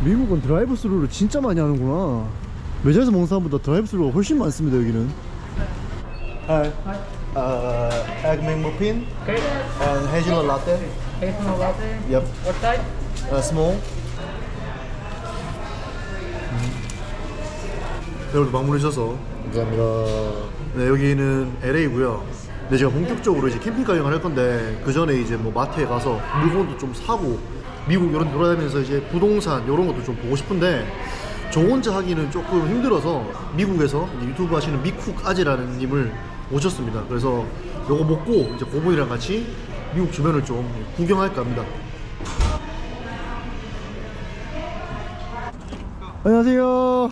미국은 드라이브 스루를 진짜 많이 하는구나. 매장에서 먹는 사람보다 드라이브 스루가 훨씬 많습니다 여기는. Hi. Egg McMuffin Okay. and hazelnut latte. Hazelnut latte. Yep. What type? Small. 네, 오늘도 방문해 주셔서 감사합니다. 네, 여기는 LA고요. 네, 제가 본격적으로 이제 캠핑카 여행을 할 건데 그 전에 이제 뭐 마트에 가서 물건도 좀 사고 미국 이런 데 돌아다니면서 이제 부동산 이런 것도 좀 보고 싶은데 저 혼자 하기는 조금 힘들어서 미국에서 유튜브 하시는 미쿡 아재라는 님을 모셨습니다. 그래서 요거 먹고 이제 고분이랑 같이 미국 주변을 좀 구경할까 합니다. 안녕하세요.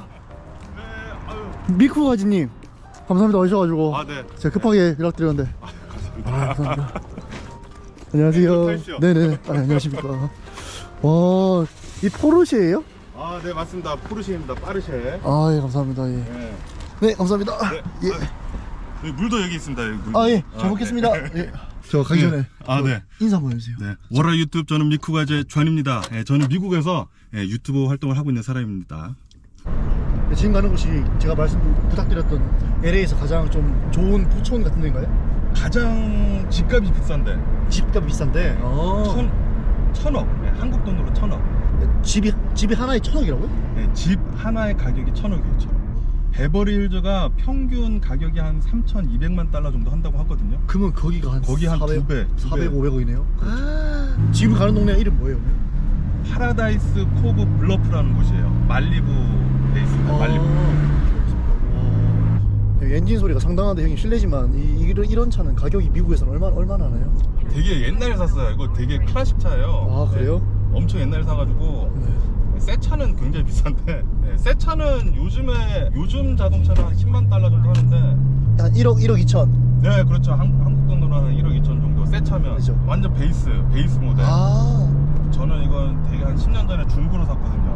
미쿡 아지님 감사합니다. 오셔가지고 네. 제가 급하게 연락드렸는데 감사합니다. 안녕하세요. 타십시오. 네네. 안녕하십니까. 와, 이 포르쉐예요? 네, 맞습니다. 포르쉐입니다. 빠르쉐. 예, 감사합니다. 예. 네. 네, 감사합니다. 예. 여기 물도 여기 있습니다. 여기 물. 예, 잘 먹겠습니다. 네. 예. 저 가기 전에 네. 인사 한번 해주세요. 네. 월화 유튜브 저는 미쿡아재 존입니다. 저는 미국에서 유튜브 활동을 하고 있는 사람입니다. 네, 지금 가는 곳이 제가 말씀 부탁드렸던 LA에서 가장 좀 좋은 부촌 같은 데인가요? 가장 집값이 비싼데. 집값 비싼데. 천억. 네, 한국 돈으로 1,000억. 집이 하나에 1,000억이라고요? 네, 집 하나의 가격이 1,000억이에요. 1,000억. 베버리힐즈가 평균 가격이 한 3,200만 달러 정도 한다고 하거든요. 그러면 거기가 한 거기 한 2배, 400, 500억이네요. 지금 가는 동네 이름 뭐예요? 파라다이스 코브 블러프라는 곳이에요. 말리부 베이스입니다. 말리부. 엔진 소리가 상당한데 형님 실례지만 이런 차는 가격이 미국에서는 얼마나 하나요? 되게 옛날에 샀어요. 이거 되게 클래식 차예요. 아, 그래요? 네, 엄청 옛날에 사가지고 새 차는 굉장히 비싼데 새 차는 요즘 자동차는 한 10만 달러 정도 하는데 한 1억 2천. 네, 그렇죠. 한국 돈으로 한 1억 2천 정도. 새 차면 그렇죠. 완전 베이스 모델. 저는 이건 되게 한 10년 전에 중고로 샀거든요.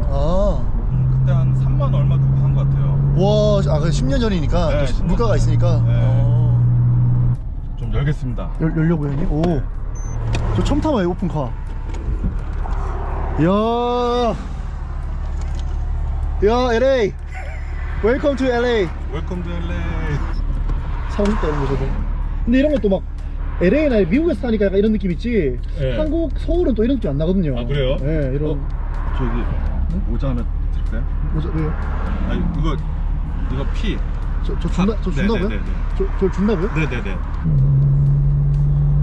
그때 한 3만 얼마 주고 산 것 같아요. 와, 그 10년 전이니까 네, 또 10년 물가가 전. 있으니까. 네. 좀 열겠습니다. 열려고요 형님? 오, 저 처음 타봐요 오픈카. 야 LA 웰컴 투 LA. 웰컴 투 LA. 사고 싶다 이런 거 저도. 근데 이런 것도 막 LA나 미국에서 사니까 약간 이런 느낌 있지. 네. 한국 서울은 또 이런 느낌 안 나거든요. 아, 그래요? 네, 이런. 저기 모자 하나 드릴까요? 뭐죠? 왜요? 아니 이거 피. 저 준다고요? 네네네. 저 준다고요? 네네네.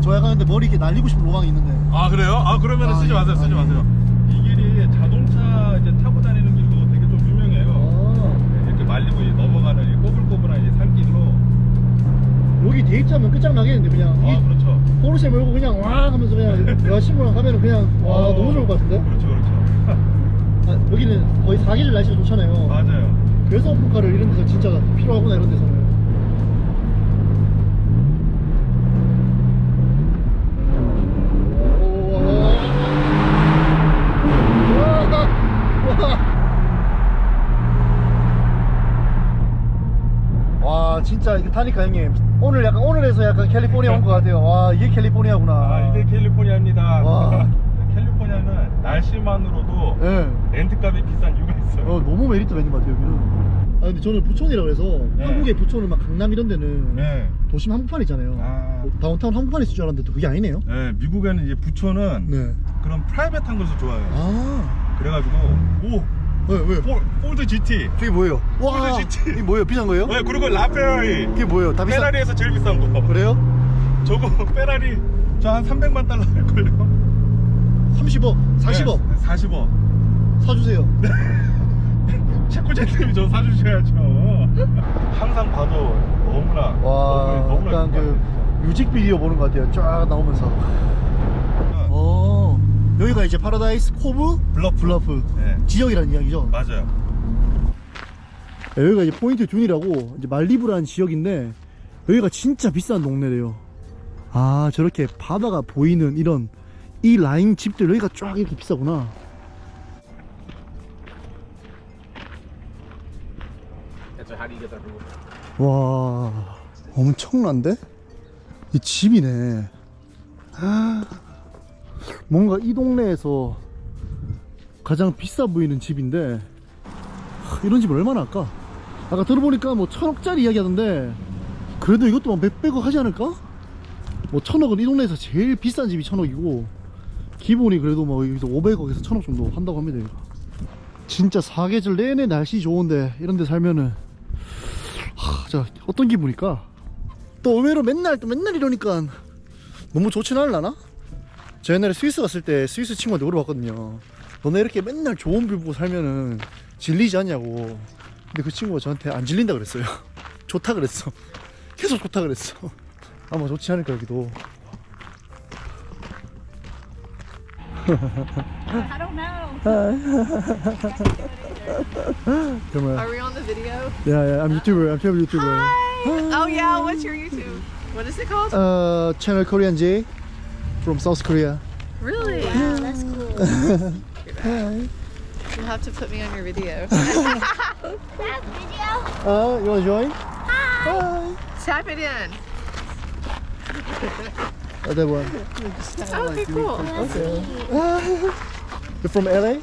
저 약간 근데 머리 이렇게 날리고 싶은 로망이 있는데. 아, 그래요? 아, 그러면 쓰지 마세요. 쓰지 마세요. 이 길이 자동차 이제 타고 다니는 길도 되게 좀 유명해요. 네, 이렇게 말리고 이제 넘어가는 이 꼬불꼬불한 이제 산길로. 여기 대입자면 끝장나겠는데 그냥. 그렇죠. 포르쉐 몰고 그냥 와 하면서 그냥 여자친구랑 가면은 그냥 와 너무 좋을 것 같은데? 그렇죠. 여기는 거의 사계절 날씨가 좋잖아요. 맞아요. 그래서 오픈카를 이런 데서 진짜 필요하구나 이런 데서는. 와 진짜 이거 타니까 형님 오늘에서 약간 캘리포니아 온 것 같아요. 와 이게 캘리포니아구나. 아, 이게 캘리포니아입니다. 와. 캘리포니아는 날씨만으로도 네. 렌트값이 비싼 이유가 있어요. 너무 메리트가 있는 것 같아요 여기는. 근데 저는 부촌이라 그래서 네. 한국의 부촌은 막 강남 이런 데는 네. 도심 한복판 있잖아요. 아. 다운타운 한복판에 있을 줄 알았는데 또 그게 아니네요. 네, 미국에는 이제 부촌은 네. 그런 프라이빗한 것을 좋아해요. 아. 그래가지고 왜? 폴드 GT. 그게 뭐예요? 와. 폴드 GT. 이게 뭐예요? 비싼 거예요? 네, 그리고 라페라리. 그게 뭐예요? 다 비싼. 페라리에서 제일 비싼 거. 그래요? 저거 페라리 저 한 300만 달러 할걸요? 30억, 40억 네, 40억. 사주세요. 체코제트님이 저 사주셔야죠. 항상 봐도 너무나 와, 너무나 약간 그 뮤직비디오 보는 것 같아요. 쫙 나오면서. 여기가 이제 파라다이스 코브 블러프 네. 지역이라는 이야기죠. 맞아요. 여기가 이제 포인트 듄이라고 이제 말리부라는 지역인데 여기가 진짜 비싼 동네래요. 저렇게 바다가 보이는 이 라인 집들 여기가 쫙 이렇게 비싸구나. 와 엄청난데? 이 집이네. 뭔가 이 동네에서 가장 비싸 보이는 집인데 이런 집 얼마나 할까? 아까 들어보니까 뭐 1000억짜리 이야기 하던데 그래도 이것도 막 몇백억 하지 않을까? 뭐 1000억은 이 동네에서 제일 비싼 집이 1000억이고 기본이 그래도 뭐 여기서 500억에서 1000억 정도 한다고 합니다. 이거. 진짜 사계절 내내 날씨 좋은데 이런 데 살면은 자 어떤 기분일까? 또 의외로 맨날 이러니까 너무 좋진 않을라나? 저 옛날에 스위스 갔을 때 스위스 친구한테 물어봤거든요. 너네 이렇게 맨날 좋은 뷰 보고 살면은 질리지 않냐고. 근데 그 친구가 저한테 안 질린다 그랬어요. 좋다 그랬어. 계속 좋다 그랬어. 아마 좋지 않을까 여기도. I don't know. Come on. Are we on the video? Yeah, I'm YouTuber. I'm favorite YouTuber. Hi. Oh yeah, what's your YouTube? What is it called? Channel Korean J from South Korea. Really? Wow, that's cool. You'll have to put me on your video. That video? You wanna join? Hi. Tap it in. That one. Okay, cool. Okay. You're from LA?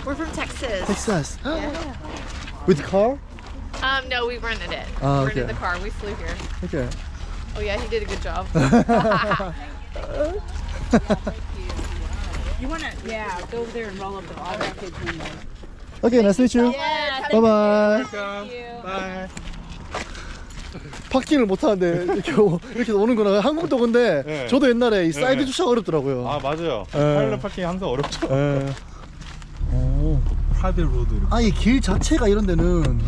We're from Texas. Texas. Yeah. With car? No, we rented it. Oh, Rented okay. the car. We flew here. Okay. Oh yeah, he did a good job. You wanna, yeah, go over there and roll up the all that kids window. Okay, nice to meet you. Yeah. Bye bye. 바이. 파킹을 못 하는데 이렇게 오는구나. 한국도 근데 네. 저도 옛날에 이 사이드 네. 주차가 어렵더라고요. 아 맞아요. 네. 파일럿 파킹 항상 어렵죠. 예. 오. 프라이빗 로드 이렇게. 아니 길 자체가 이런 데는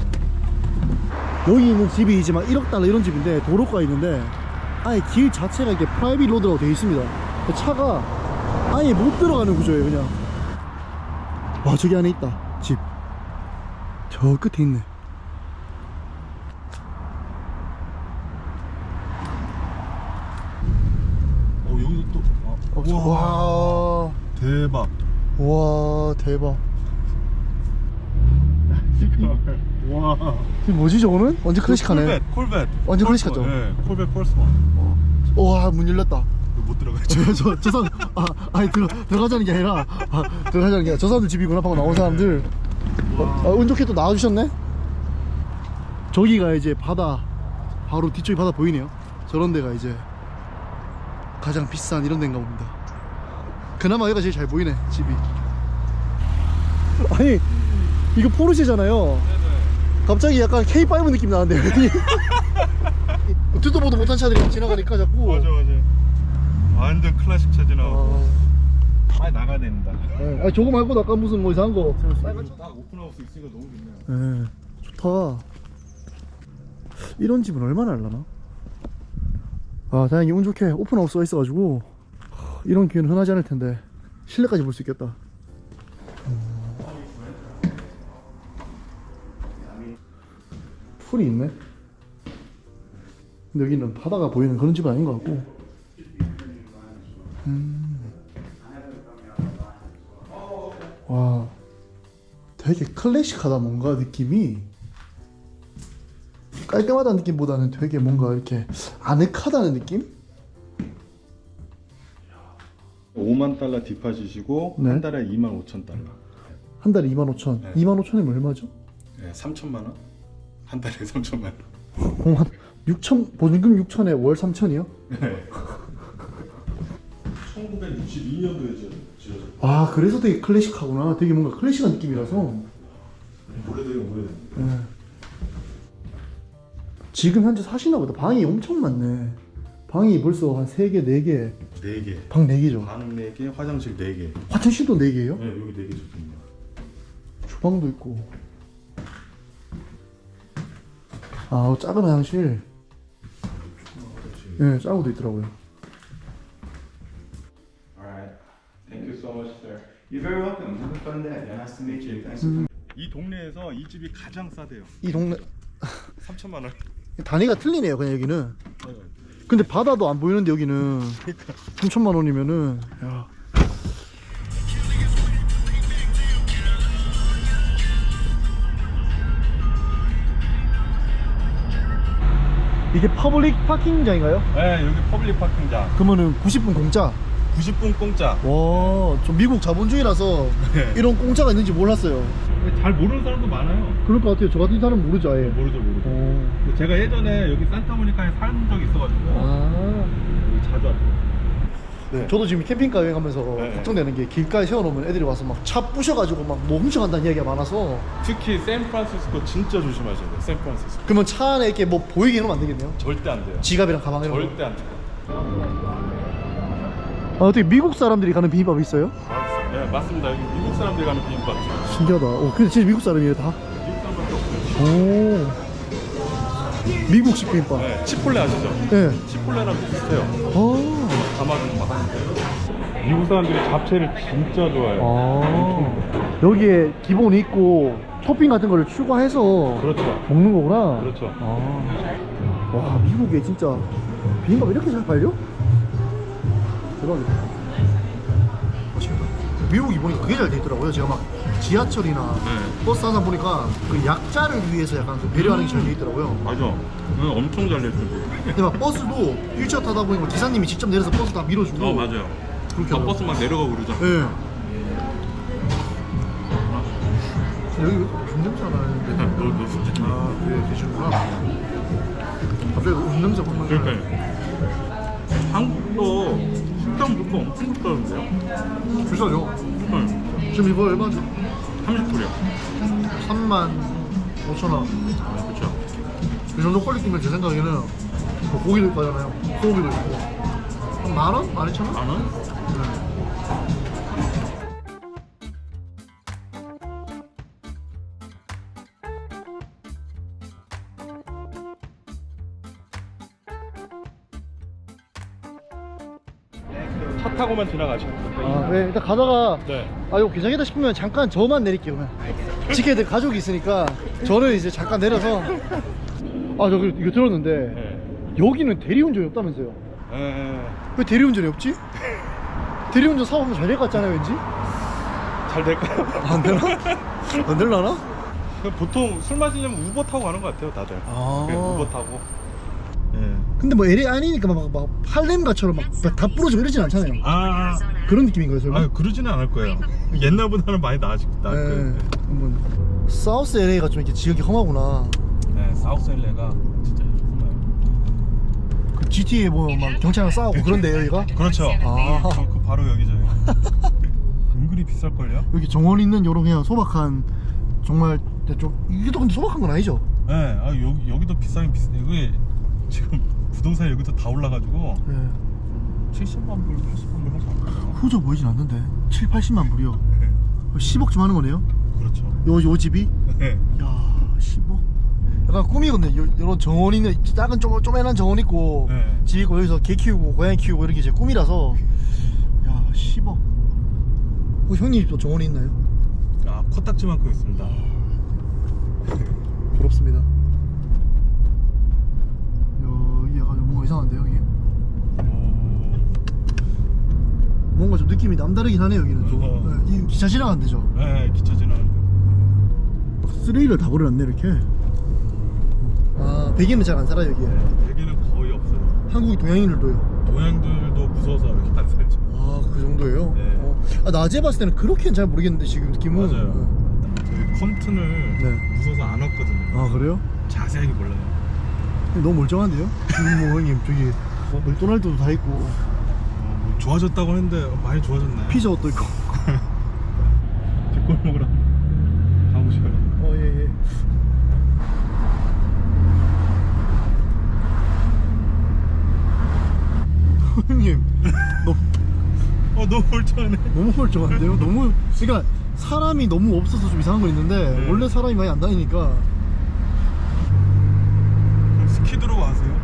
여기 있는 집이 이제 막 1억 달러 이런 집인데 도로가 있는데 아예 길 자체가 이렇게 프라이빗 로드라고 되어 있습니다. 차가 아예 못 들어가는 구조예요 그냥. 와 저기 안에 있다 집. 저 끝에 있네. 여기도 또. 와. 대박. 와 대박. 와. 이게 뭐지 저거는? 완전 클래식하네. 콜벳. 완전 클래식하죠? 네, 콜벳 펄스원. 와 문 열렸다. 못 들어가죠. 저 사람 아니 들어가자는 게 아니라 들어가자는 게 아니라 저 사람들 집이구나 방금 나온 사람들. 운 좋게 또 나와주셨네. 저기가 이제 바다 바로 뒤쪽이 바다 보이네요. 저런 데가 이제 가장 비싼 이런 데인가 봅니다. 그나마 여기가 제일 잘 보이네 집이. 아니 이거 포르쉐잖아요. 갑자기 약간 K5 느낌 나는데 듣도 보도 못한 차들이 지나가니까 자꾸. 맞아. 완전 클래식 차지 나오고. 빨리 나가야 됩니다. 네. 아니 저거 말고도 아까 무슨 뭐 이상한 거. 딱 오픈하우스 있으니까 너무 좋네요. 네, 좋다. 이런 집은 얼마나 할라나? 아 다행히 운 좋게 오픈하우스가 있어가지고 이런 기회는 흔하지 않을 텐데 실내까지 볼 수 있겠다. 풀이 있네. 근데 여기는 바다가 보이는 그런 집은 아닌 것 같고. 와, 되게 클래식하다 뭔가 느낌이. 깔끔하다는 느낌보다는 되게 뭔가 이렇게 아늑하다는 느낌? 5만 달러 디파짓이고 네. 한 달에 2만 5천 달러. 한 달에 25,000. 네. 25,000이면 얼마죠? 네, 3천만 원? 한 달에 3천만 원. 한 6천, 보증금 6천에 월 3천이요? 네. 1962년도에 지어졌어요. 아 그래서 되게 클래식하구나. 되게 뭔가 클래식한 느낌이라서. 오래된. 네. 지금 현재 사시나 보다. 방이 엄청 많네. 방이 벌써 한 3개, 4개. 4개. 방 4개죠. 방 4개, 화장실 4개. 화장실도 4개예요? 네, 여기 4개 좋습니다. 주방도 있고. 아 작은 화장실. 네, 작은 것도 있더라고요. Alright. Thank you so much, sir. You're very welcome. Have a fun day. Nice to meet you. Thanks for coming. 이 동네에서 이 집이 가장 싸대요. 이 동네 3천만 원. 단위가 틀리네요 그냥 여기는. 근데 바다도 안 보이는데 여기는 3천만 원이면은 야. 이게 퍼블릭 파킹장인가요? 네, 여기 퍼블릭 파킹장. 그러면은 90분 공짜. 90분 공짜. 와, 좀 미국 자본주의라서 네. 이런 공짜가 있는지 몰랐어요. 잘 모르는 사람도 많아요. 그럴 것 같아요. 저 같은 사람은 모르죠, 아예. 모르죠. 근데 제가 예전에 여기 산타모니카에 산 적이 있어가지고 아. 여기 자주 왔죠. 네. 저도 지금 캠핑카 여행하면서 네. 걱정되는 게 길가에 세워놓으면 애들이 와서 막 차 부셔가지고 막 뭐 훔쳐간다는 이야기가 많아서. 특히 샌프란시스코 진짜 조심하셔야 돼요. 샌프란시스코 그러면 차 안에 이렇게 뭐 보이게 해놓으면 안 되겠네요? 절대 안 돼요. 지갑이랑 가방 이런 거. 절대 안 돼요. 아, 어떻게 미국 사람들이 가는 비빔밥이 있어요? 네, 맞습니다. 여기 미국 사람들이 가는 비빔밥집. 신기하다. 근데 진짜 미국 사람이에요, 다? 미국 사람밖에 없어요. 오. 미국식 비빔밥. 네, 치폴레 아시죠? 네. 치폴레랑 비슷해요. 아. 담아주는 맛. 미국 사람들이 잡채를 진짜 좋아해요. 아. 여기에 기본이 있고 토핑 같은 거를 추가해서 그렇죠. 먹는 거구나. 그렇죠. 아. 와, 미국에 진짜 비빔밥 이렇게 잘 팔려? 대박이다. 맛있겠다. 미국이 보니까 그게 잘 돼 있더라고요. 제가 막 지하철이나 버스 하다 보니까 그 약자를 위해서 약간 그 배려하는 게 잘 돼 있더라고요. 맞아. 엄청 잘 내주고. 근데 막 버스도 휠체어 타다 보니까 기사님이 직접 내려서 버스 다 밀어주고. 맞아요. 그렇게 아, 하더라고요. 버스 막 내려가고 그러죠. 예. 여기 음 냄새가 나는데. 너 솔직히. 아, 그래 계시구나. 갑자기 음 냄새 확 나네. 그러니까요. 한국도 식당 물가 엄청 비싸던데요? 비싸죠. 네. 지금 이거 얼마죠? 30불이요. 35,000원. 그렇죠. 이 정도 퀄리티면 제 생각에는 뭐 고기도 있잖아요. 소고기도 있고. 한 만원? 12,000원? 만 원? 네. 차 타고만 지나가시면 돼요. 아, 네. 일단 가다가 네. 아, 이거 괜찮겠다 싶으면 잠깐 저만 내릴게요. 그냥. 지켜야 가족이 있으니까 저는 이제 잠깐 내려서. 아, 저 이거 들었는데 네. 여기는 대리운전이 없다면서요? 왜 대리운전이 없지? 대리운전 사업하면 잘 될 것 같잖아요, 왠지? 잘 될까요? 안 되나? 안 되려나? 보통 술 마시려면 우버 타고 가는 것 같아요, 다들. 아. 네, 우버 타고. 네. 근데 뭐 LA 아니니까 막 할렘가처럼 막 다 부러지고 이러진 않잖아요. 아, 그런 느낌인가요, 설마? 그러지는 않을 거예요. 옛날보다는 많이 나을 거예요. 네. 한번 사우스 LA가 좀 이렇게 지역이 험하구나. 네, 사우스 LA가 진짜 험해요. 그 GTA 뭐 막 경찰이랑 싸우고 그런데 여기가? 그렇죠. 아. 그 바로 여기죠. 은근히 비쌀걸요? 여기 정원 있는 요런 그냥 소박한 정말 좀 이게 또 근데 소박한 건 아니죠? 네, 여기도 비싸긴 비싸요. 이게 지금 부동산 여기도 다 올라가지고 네. 70만 불, 80만 불 하지 않나요? 후져 보이진 않는데 7, 80만 불이요. 10억쯤 하는 거네요? 그렇죠. 요 집이? 네. 야 10억. 약간 꿈이거든요. 요런 정원 있는 작은 쪼매난 정원 있고 네. 집 있고 여기서 개 키우고 고양이 키우고 이런 게 제 꿈이라서. 야 10억. 형님 집도 정원이 있나요? 아, 코딱지만큼 있습니다. 부럽습니다. 여기 약간 좀 뭔가 이상한데요, 여기? 뭔가 좀 느낌이 남다르긴 하네요, 여기는 좀. 네, 이 기차 지나가는 데죠? 네, 기차 지나가는데. 쓰레기를 다 버려놨네, 이렇게. 아, 백인은 잘 안 살아요, 여기에. 대기는 거의 없어요. 한국이 동양인들도요? 동양들도 무서워서 이렇게 안 살죠. 아, 그 정도예요? 네. 아, 낮에 봤을 때는 그렇게는 잘 모르겠는데, 지금 느낌은. 맞아요. 저희 컴튼을 네. 무서워서 안 왔거든요. 아, 그래요? 자세하게 몰라요. 너무 멀쩡한데요? 지금 뭐, 형님, 저기, 맥도날드도 다 있고, 뭐 좋아졌다고 했는데 많이 좋아졌네. 피자헛도 있고. 뒷골목으로 가보셔요. 예, 예. 형님, 너무 멀쩡하네. 너무 멀쩡한데요? 너무, 그러니까 사람이 너무 없어서 좀 이상한 건 있는데 네. 원래 사람이 많이 안 다니니까. 그럼 스키드로 가세요?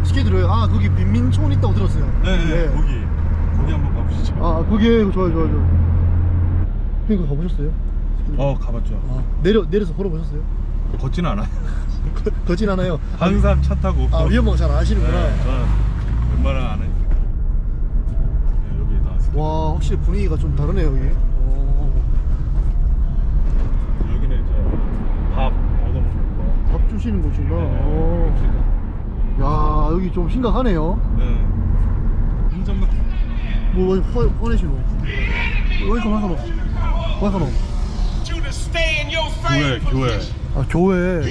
스케줄을 거기 빈민촌 있다고 들었어요. 네, 거기 한번 가보시죠. 아, 거기 좋아요. 형님 그거 가보셨어요? 가봤죠. 아, 내려서 걸어보셨어요? 걷지는 않아요. 걷진 않아요. 항상 차 타고. 위험한 거 잘 아시는구나. 네, 저는 웬만하면 안 해요. 네, 여기 나왔어요. 와, 확실히 분위기가 좀 다르네요, 여기. 여기는 이제 밥 얻어먹는 거. 밥 주시는 곳이구나. 네, 야, 여기 좀 심각하네요. 네. 운전만 뭐 화내시노? 어디 가노? 어디 가노? 교회. 아 교회.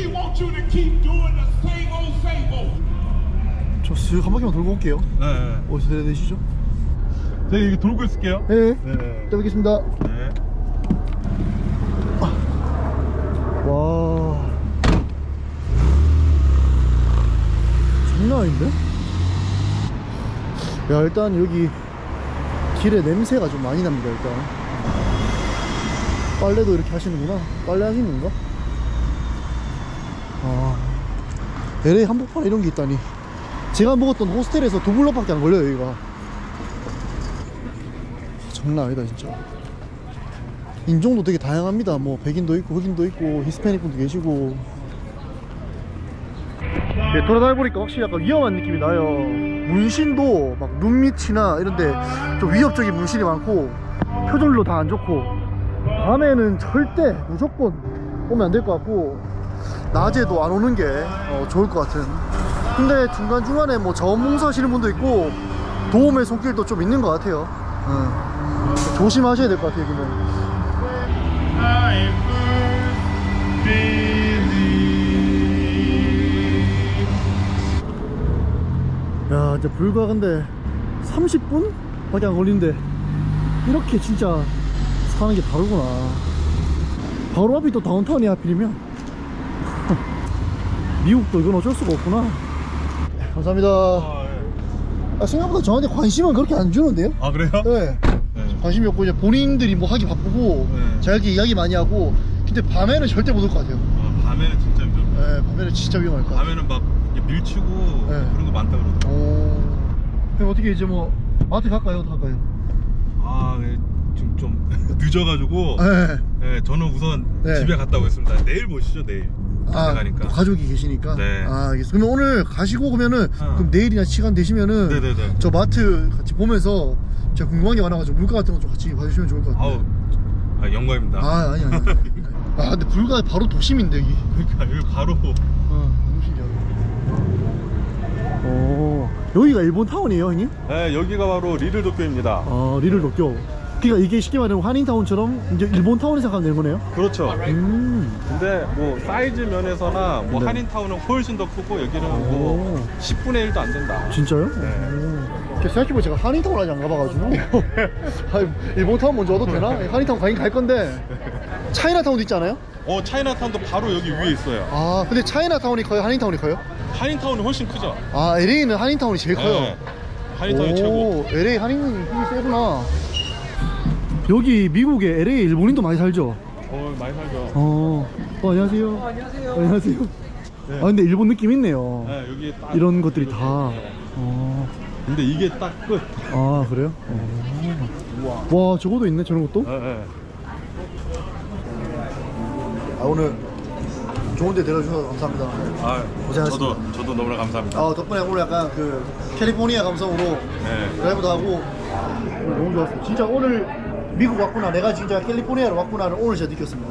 저 쓱 한 바퀴만 돌고 올게요. 네. 어디서 내리시죠? 저희 여기 돌고 있을게요. 네. 네. 또 뵙겠습니다. 네. 와. 장난 아닌데? 야 일단 여기 길에 냄새가 좀 많이 납니다. 일단 빨래도 이렇게 하시는구나. 빨래 하시는 건가? 아 LA 한복판 이런 게 있다니. 제가 묵었던 호스텔에서 2블럭밖에 안 걸려요 여기가. 장난 아니다 진짜. 인종도 되게 다양합니다. 뭐 백인도 있고 흑인도 있고 히스패닉 분도 계시고. 네, 돌아다녀 보니까 확실히 약간 위험한 느낌이 나요. 문신도 막 눈 밑이나 이런데 좀 위협적인 문신이 많고 표정도 다 안 좋고, 밤에는 절대 무조건 오면 안 될 것 같고 낮에도 안 오는 게 좋을 것 같은. 근데 중간중간에 뭐 자원봉사 하시는 분도 있고 도움의 손길도 좀 있는 것 같아요. 조심하셔야 될 것 같아요 여기는. 야 이제 불과 근데 30분? 밖에 안 걸리는데 이렇게 진짜 사는 게 다르구나. 바로 앞이 또 다운타운이야 하필이면. 미국도 이건 어쩔 수가 없구나. 감사합니다. 아, 생각보다 저한테 관심은 그렇게 안 주는데요? 아 그래요? 네. 관심이 없고 이제 본인들이 뭐 하기 바쁘고 자기 이야기 많이 하고. 근데 밤에는 절대 못 올 것 같아요. 밤에는 진짜 힘들어. 네, 밤에는 진짜 위험할 것 같아요. 밤에는 막 이렇게 밀치고 그런 거 많다 그러더라고. 오. 그럼 어떻게 이제 뭐 마트 갈까요? 어디 갈까요? 아, 네, 지금 좀 늦어가지고. 네. 네, 저는 우선 집에 갔다 오겠습니다. 내일 보시죠, 내일. 아, 가니까. 또 가족이 계시니까. 네. 아, 알겠습니다. 그러면 오늘 가시고 그러면은 그럼 내일이나 시간 되시면은 네네네. 저 마트 같이 보면서 제가 궁금한 게 많아가지고 물가 같은 거 좀 같이 봐주시면 좋을 것 같아요. 아우, 영광입니다. 아, 아니. 아, 근데 불가 바로 도심인데 여기. 그러니까 여기 바로. 너무 신기하다. 오, 여기가 일본 타운이에요, 형님? 네, 여기가 바로 리들도쿄입니다. 아, 리들도쿄. 그러니까 이게 쉽게 말하면 한인타운처럼 이제 일본 타운을 생각하면 되는 거네요. 그렇죠. 근데 뭐 사이즈 면에서나 뭐 네. 한인타운은 훨씬 더 크고 여기는 뭐 10분의 1도 안 된다. 진짜요? 네. 생각해보면 제가 한인타운 아직 안 가봐가지고 일본 타운 먼저 와도 되나? 한인타운 가긴 갈 건데 차이나타운도 있지 않아요? 차이나타운도 바로 여기 위에 있어요. 아 근데 차이나타운이 커요? 한인타운이 커요? 한인타운이 훨씬 크죠. 아 LA는 한인타운이 제일 커요. 네. 한인타운이 최고. LA 한인은 힘이 세구나. 여기 미국에 LA 일본인도 많이 살죠? 많이 살죠. 안녕하세요. 안녕하세요. 네. 아 근데 일본 느낌 있네요. 네, 여기 딱 이런 것들이 다. 근데 이게 딱 끝. 아 그래요? 와 저거도 있네 저런 것도? 네. 아 오늘 좋은데 데려주셔서 감사합니다. 고생하셨습니다. 저도 너무나 감사합니다. 아 덕분에 오늘 약간 그 캘리포니아 감성으로 네. 드라이브도 하고 너무 좋았어요. 진짜 오늘 미국 왔구나, 내가 진짜 캘리포니아로 왔구나를 오늘 제가 느꼈습니다.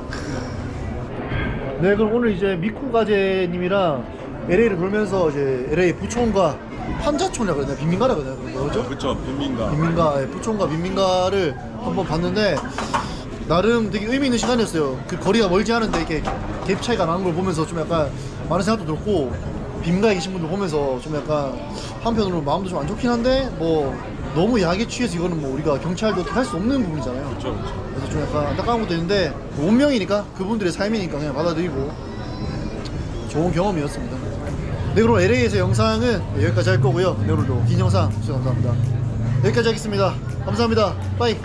네, 그럼 오늘 이제 미쿠가제님이랑 LA를 돌면서 이제 LA 부촌과 판자촌이라고 그러나 빈민가라고 그러나 그죠? 그렇죠. 빈민가. 빈민가, 부촌과 빈민가를 한번 봤는데 나름 되게 의미 있는 시간이었어요. 그 거리가 멀지 않은데 이렇게 갭 차이가 나는 걸 보면서 좀 약간 많은 생각도 들었고, 빈민가에 계신 분들 보면서 좀 약간 한편으로 마음도 좀 안 좋긴 한데 뭐 너무 약에 취해서 이거는 뭐 우리가 경찰도 어떻게 할 수 없는 부분이잖아요. 그렇죠. 그래서 좀 약간 안타까운 것도 있는데 운명이니까 그분들의 삶이니까 그냥 받아들이고 좋은 경험이었습니다. 네, 그럼 LA에서 영상은 여기까지 할 거고요. 네, 오늘도 긴 영상 시청 감사합니다. 여기까지 하겠습니다. 감사합니다. 빠이.